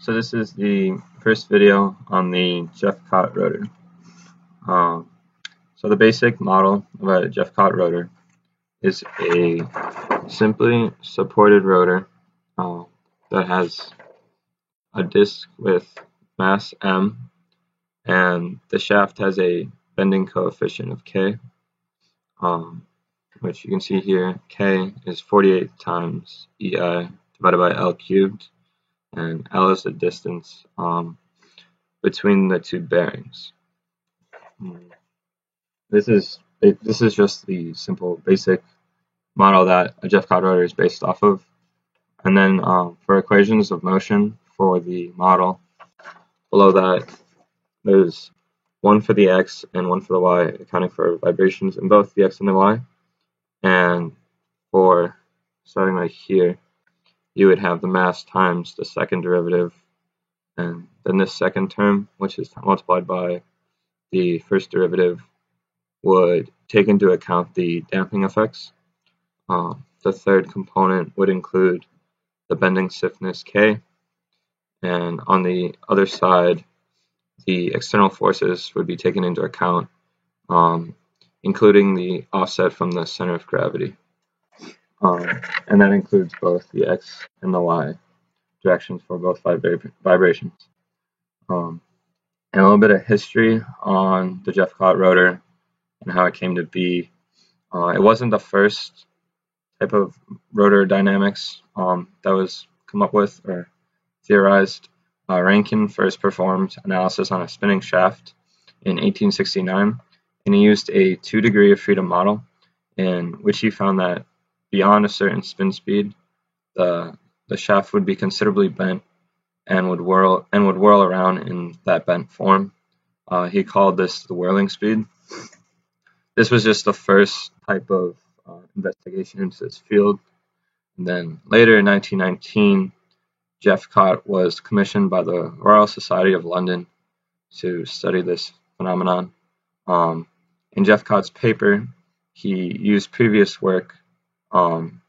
So this is the first video on the Jeffcott rotor. So the basic model of a Jeffcott rotor is a simply supported rotor that has a disc with mass M, and the shaft has a bending coefficient of K, which you can see here. K is 48 times EI divided by L cubed, and L is the distance between the two bearings. This is just the simple basic model that a Jeffcott rotor is based off of. And then for equations of motion for the model, below that there's one for the x and one for the y, accounting for vibrations in both the x and the y. And for starting right here, you would have the mass times the second derivative, and then this second term, which is multiplied by the first derivative, would take into account the damping effects. The third component would include the bending stiffness K, and on the other side, the external forces would be taken into account, including the offset from the center of gravity. And that includes both the x and the y directions for both vibrations. And a little bit of history on the Jeffcott rotor and how it came to be. It wasn't the first type of rotor dynamics that was come up with or theorized. Rankine first performed analysis on a spinning shaft in 1869, and he used a 2-degree of freedom model in which he found that beyond a certain spin speed, the shaft would be considerably bent and would whirl around in that bent form. He called this the whirling speed. This was just the first type of investigation into this field. And then later in 1919, Jeffcott was commissioned by the Royal Society of London to study this phenomenon. In Jeffcott's paper, he used previous work, and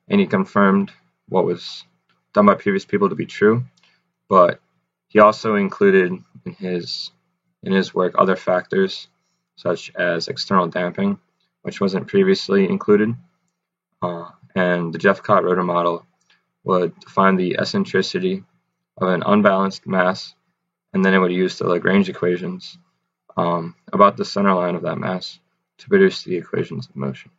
he confirmed what was done by previous people to be true, but he also included in his work other factors such as external damping, which wasn't previously included. And the Jeffcott rotor model would define the eccentricity of an unbalanced mass, and then it would use the Lagrange equations about the center line of that mass to produce the equations of motion.